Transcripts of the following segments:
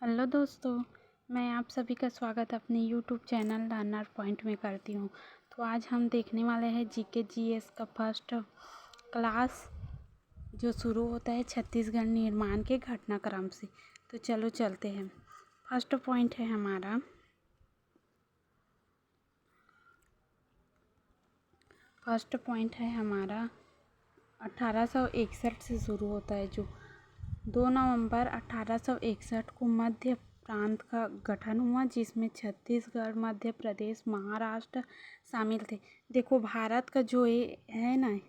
Hello दोस्तों, मैं आप सभी का स्वागत अपने यूट्यूब चैनल लर्नर पॉइंट में करती हूँ। तो आज हम देखने वाले हैं जीके जीएस का फर्स्ट क्लास जो शुरू होता है छत्तीसगढ़ निर्माण के घटनाक्रम से। तो चलो चलते हैं। फर्स्ट पॉइंट है हमारा 1861 से शुरू होता है, जो 2 नवंबर 1861 को मध्य प्रांत का गठन हुआ, जिसमें छत्तीसगढ़, मध्य प्रदेश, महाराष्ट्र शामिल थे। देखो, भारत का जो ये है ना,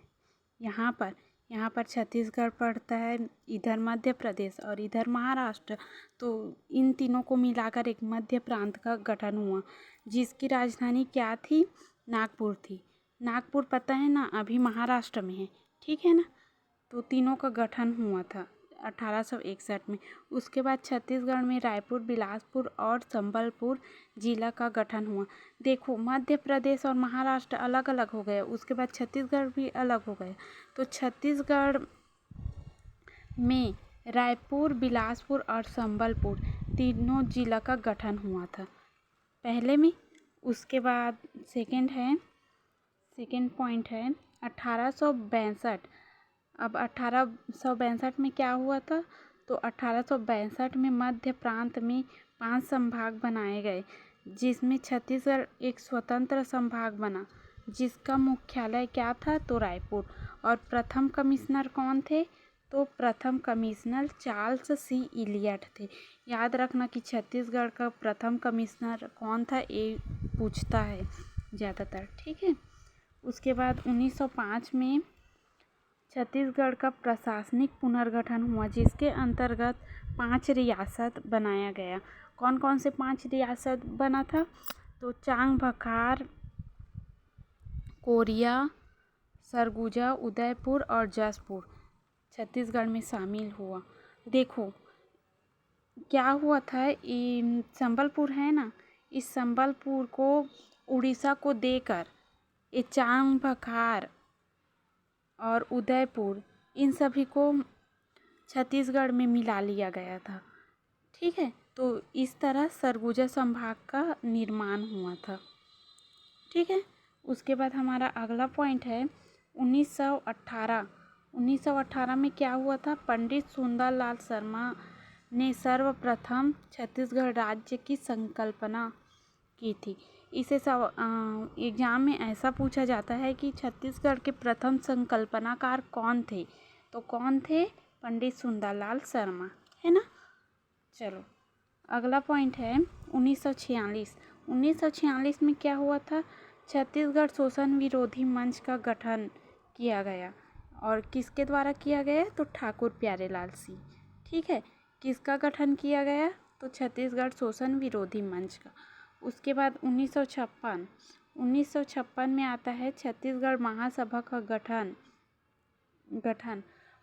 यहाँ पर छत्तीसगढ़ पड़ता है, इधर मध्य प्रदेश और इधर महाराष्ट्र। तो इन तीनों को मिलाकर एक मध्य प्रांत का गठन हुआ, जिसकी राजधानी क्या थी? नागपुर थी। नागपुर पता है ना, अभी महाराष्ट्र में है, ठीक है ना। तो तीनों का गठन हुआ था 1861 में। उसके बाद छत्तीसगढ़ में रायपुर, बिलासपुर और संबलपुर जिला का गठन हुआ। देखो, मध्य प्रदेश और महाराष्ट्र अलग अलग हो गए, उसके बाद छत्तीसगढ़ भी अलग हो गया। तो छत्तीसगढ़ में रायपुर, बिलासपुर और संबलपुर तीनों जिला का गठन हुआ था पहले में। उसके बाद सेकेंड पॉइंट है 1862। अब 1862 में क्या हुआ था? तो 1862 में मध्य प्रांत में 5 संभाग बनाए गए, जिसमें छत्तीसगढ़ एक स्वतंत्र संभाग बना, जिसका मुख्यालय क्या था? तो रायपुर। और प्रथम कमिश्नर कौन थे? तो प्रथम कमिश्नर चार्ल्स सी इलियट थे। याद रखना कि छत्तीसगढ़ का प्रथम कमिश्नर कौन था, ये पूछता है ज़्यादातर, ठीक है। उसके बाद 1905 में छत्तीसगढ़ का प्रशासनिक पुनर्गठन हुआ, जिसके अंतर्गत 5 रियासत बनाया गया। कौन कौन से 5 रियासत बना था? तो चांग बखार, कोरिया, सरगुजा, उदयपुर और जसपुर छत्तीसगढ़ में शामिल हुआ। देखो, क्या हुआ था, संबलपुर है ना, इस संबलपुर को उड़ीसा को देकर ये चांग बखार और उदयपुर, इन सभी को छत्तीसगढ़ में मिला लिया गया था, ठीक है। तो इस तरह सरगुजा संभाग का निर्माण हुआ था, ठीक है। उसके बाद हमारा अगला पॉइंट है 1918। 1918 में क्या हुआ था? पंडित सुंदरलाल शर्मा ने सर्वप्रथम छत्तीसगढ़ राज्य की संकल्पना की थी। इसे एग्जाम में ऐसा पूछा जाता है कि छत्तीसगढ़ के प्रथम संकल्पनाकार कौन थे? तो कौन थे? पंडित सुंदरलाल शर्मा, है ना। चलो, अगला पॉइंट है 1946। 1946 में क्या हुआ था? छत्तीसगढ़ शोषण विरोधी मंच का गठन किया गया। और किसके द्वारा किया गया? तो ठाकुर प्यारेलाल सिंह, ठीक है। किसका गठन किया गया? तो छत्तीसगढ़ शोषण विरोधी मंच का। उसके बाद 1956 में आता है छत्तीसगढ़ महासभा का गठन।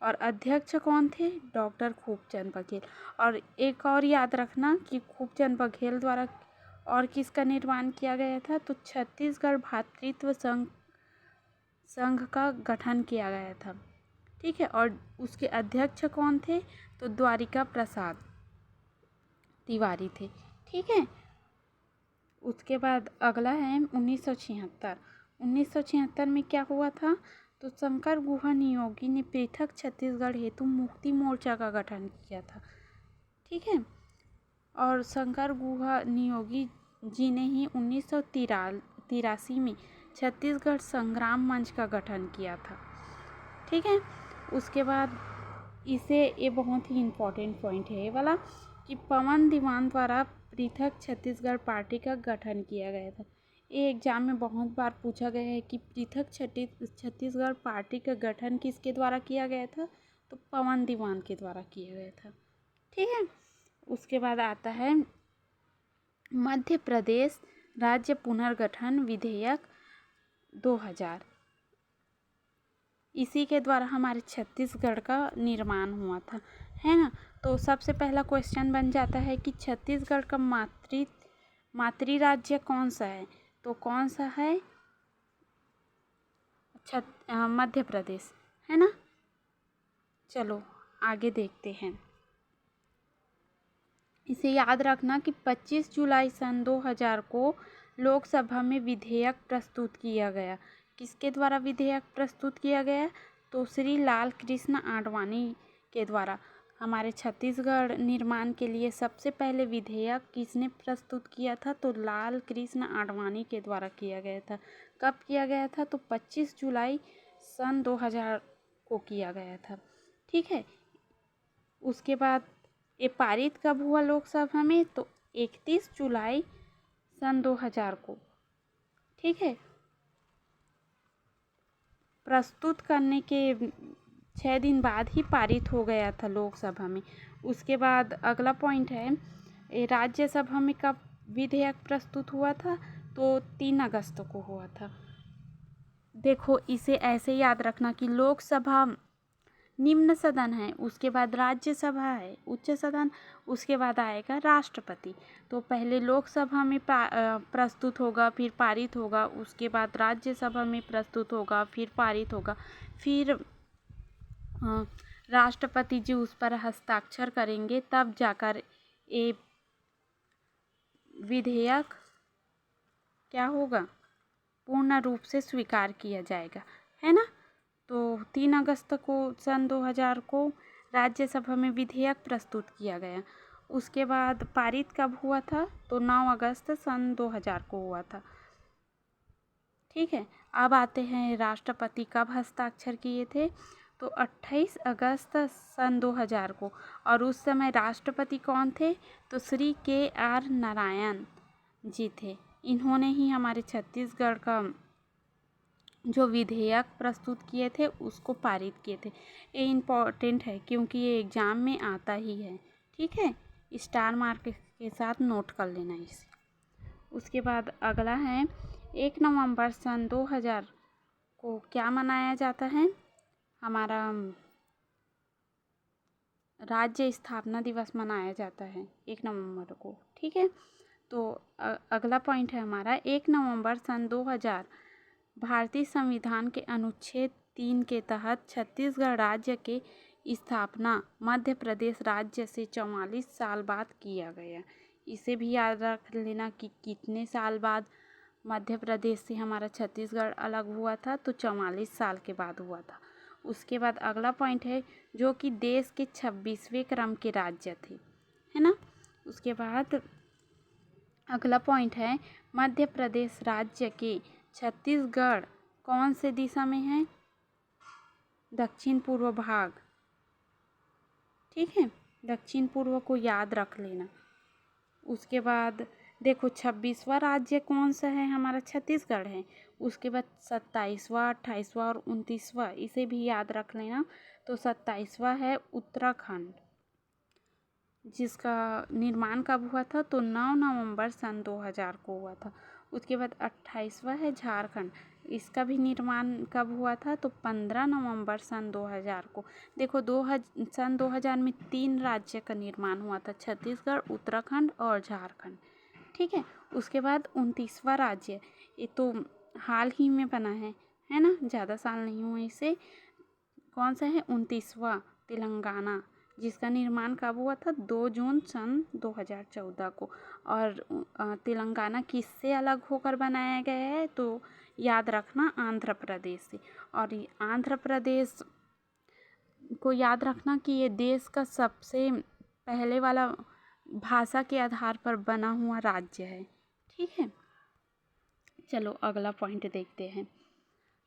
और अध्यक्ष कौन थे? डॉक्टर खूबचंद बघेल। और एक और याद रखना कि खूबचंद बघेल द्वारा और किसका निर्माण किया गया था? तो छत्तीसगढ़ भातृत्व संघ का गठन किया गया था, ठीक है। और उसके अध्यक्ष कौन थे? तो द्वारिका प्रसाद तिवारी थे, ठीक है। उसके बाद अगला है 1976। 1976 में क्या हुआ था? तो शंकर गुहा नियोगी ने पृथक छत्तीसगढ़ हेतु मुक्ति मोर्चा का गठन किया था, ठीक है। और शंकर गुहा नियोगी जी ने ही 1983 में छत्तीसगढ़ संग्राम मंच का गठन किया था, ठीक है। उसके बाद ये बहुत ही इम्पोर्टेंट पॉइंट है ये वाला, कि पवन दीवान द्वारा पृथक छत्तीसगढ़ पार्टी का गठन किया गया था। ये एग्जाम में बहुत बार पूछा गया है कि पृथक छत्तीसगढ़ पार्टी का गठन किसके द्वारा किया गया था? तो पवन दीवान के द्वारा किया गया था, ठीक है। उसके बाद आता है मध्य प्रदेश राज्य पुनर्गठन विधेयक 2000। इसी के द्वारा हमारे छत्तीसगढ़ का निर्माण हुआ था, है ना। तो सबसे पहला क्वेश्चन बन जाता है कि छत्तीसगढ़ का मातृ राज्य कौन सा है? तो कौन सा है? मध्य प्रदेश, है ना। चलो आगे देखते हैं। इसे याद रखना कि 25 जुलाई सन 2000 को लोकसभा में विधेयक प्रस्तुत किया गया। किसके द्वारा विधेयक प्रस्तुत किया गया? तो श्री लाल कृष्ण आडवाणी के द्वारा। हमारे छत्तीसगढ़ निर्माण के लिए सबसे पहले विधेयक किसने प्रस्तुत किया था? तो लाल कृष्ण आडवाणी के द्वारा किया गया था। कब किया गया था? तो 25 जुलाई सन 2000 को किया गया था। ठीक है। उसके बाद ये पारित कब हुआ लोकसभा में? तो 31 जुलाई सन 2000 को। ठीक है। प्रस्तुत करने के 6 दिन बाद ही पारित हो गया था लोकसभा में। उसके बाद अगला पॉइंट है, राज्यसभा में कब विधेयक प्रस्तुत हुआ था? तो 3 अगस्त को हुआ था। देखो, इसे ऐसे याद रखना कि लोकसभा निम्न सदन है, उसके बाद राज्यसभा है उच्च सदन, उसके बाद आएगा राष्ट्रपति। तो पहले लोकसभा में प्रस्तुत होगा, फिर पारित होगा, उसके बाद राज्यसभा में प्रस्तुत होगा, फिर पारित होगा, फिर राष्ट्रपति जी उस पर हस्ताक्षर करेंगे, तब जाकर ये विधेयक क्या होगा? पूर्ण रूप से स्वीकार किया जाएगा, है ना। तो 3 अगस्त को सन 2000 को राज्यसभा में विधेयक प्रस्तुत किया गया। उसके बाद पारित कब हुआ था? तो 9 अगस्त सन 2000 को हुआ था। ठीक है। अब आते हैं राष्ट्रपति कब हस्ताक्षर किए थे? तो 28 अगस्त सन 2000 को। और उस समय राष्ट्रपति कौन थे? तो श्री KR नारायण जी थे। इन्होंने ही हमारे छत्तीसगढ़ का जो विधेयक प्रस्तुत किए थे उसको पारित किए थे। ये इम्पॉर्टेंट है क्योंकि ये एग्ज़ाम में आता ही है। ठीक है। स्टार मार्क के साथ नोट कर लेना इसे। उसके बाद अगला है, 1 नवंबर सन 2000 को क्या मनाया जाता है? हमारा राज्य स्थापना दिवस मनाया जाता है 1 नवंबर को। ठीक है। तो अगला पॉइंट है हमारा, 1 नवंबर सन 2000 भारतीय संविधान के अनुच्छेद 3 के तहत छत्तीसगढ़ राज्य के स्थापना मध्य प्रदेश राज्य से 44 साल बाद किया गया। इसे भी याद रख लेना कि कितने साल बाद मध्य प्रदेश से हमारा छत्तीसगढ़ अलग हुआ था? तो 44 साल के बाद हुआ था। उसके बाद अगला पॉइंट है, जो कि देश के 26वें क्रम के राज्य थे, है ना। उसके बाद अगला पॉइंट है, मध्य प्रदेश राज्य के छत्तीसगढ़ कौन से दिशा में है? दक्षिण पूर्व भाग। ठीक है। दक्षिण पूर्व को याद रख लेना। उसके बाद देखो, 26वां राज्य कौन सा है? हमारा छत्तीसगढ़ है। उसके बाद 27वां, 28वां और 29वां, इसे भी याद रख लेना। तो 27वां है उत्तराखंड, जिसका निर्माण कब हुआ था? तो 9 नवंबर सन 2000 को हुआ था। उसके बाद 28वां है झारखंड, इसका भी निर्माण कब हुआ था? तो 15 नवंबर सन 2000 को। देखो, सन 2000 में 3 राज्य का निर्माण हुआ था, छत्तीसगढ़, उत्तराखंड और झारखंड। ठीक है। उसके बाद 29वां राज्य, ये तो हाल ही में बना है ना, ज़्यादा साल नहीं हुए इसे। कौन सा है? 29वां तेलंगाना, जिसका निर्माण कब हुआ था? 2 जून सन 2014 को। और तेलंगाना किससे अलग होकर बनाया गया है? तो याद रखना, आंध्र प्रदेश से। और ये आंध्र प्रदेश को याद रखना कि ये देश का सबसे पहले वाला भाषा के आधार पर बना हुआ राज्य है। ठीक है। चलो अगला पॉइंट देखते हैं।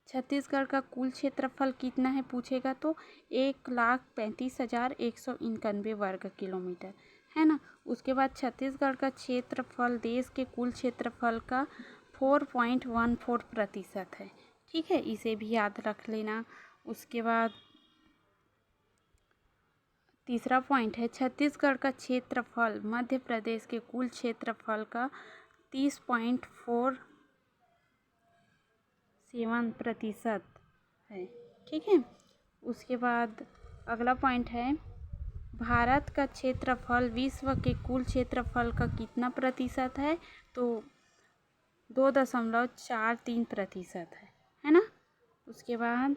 छत्तीसगढ़ का कुल क्षेत्रफल कितना है पूछेगा तो 1,35,191 वर्ग किलोमीटर, है ना। उसके बाद छत्तीसगढ़ का क्षेत्रफल देश के कुल क्षेत्रफल का 4.14% है। ठीक है। इसे भी याद रख लेना। उसके बाद तीसरा पॉइंट है, छत्तीसगढ़ का क्षेत्रफल मध्य प्रदेश के कुल क्षेत्रफल का 30.47% है। ठीक है। उसके बाद अगला पॉइंट है, भारत का क्षेत्रफल विश्व के कुल क्षेत्रफल का कितना प्रतिशत है? तो 2.43% है ना। उसके बाद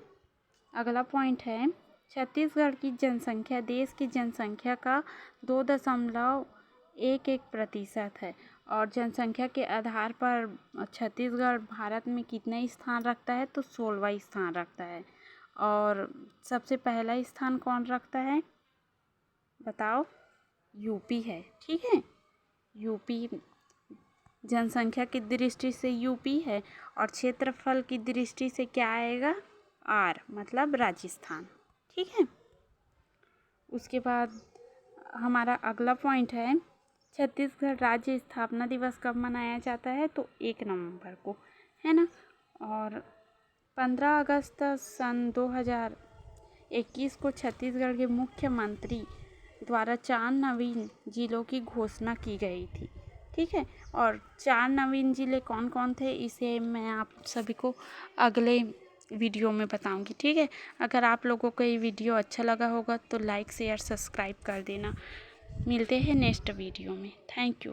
अगला पॉइंट है, छत्तीसगढ़ की जनसंख्या देश की जनसंख्या का 1% है। और जनसंख्या के आधार पर छत्तीसगढ़ भारत में कितना स्थान रखता है, तो 16वां स्थान रखता है। और सबसे पहला स्थान कौन रखता है बताओ? यूपी है। ठीक है, यूपी जनसंख्या की दृष्टि से यूपी है, और क्षेत्रफल की दृष्टि से क्या आएगा? आर, मतलब राजस्थान। ठीक है, उसके बाद हमारा अगला पॉइंट है, छत्तीसगढ़ राज्य स्थापना दिवस कब मनाया जाता है? तो 1 नवंबर को, है ना। और 15 अगस्त सन 2021 को छत्तीसगढ़ के मुख्यमंत्री द्वारा 4 नवीन जिलों की घोषणा की गई थी। ठीक है, और 4 नवीन जिले कौन कौन थे, इसे मैं आप सभी को अगले वीडियो में बताऊंगी। ठीक है, अगर आप लोगों को ये वीडियो अच्छा लगा होगा तो लाइक शेयर सब्सक्राइब कर देना। मिलते हैं नेक्स्ट वीडियो में। Thank you.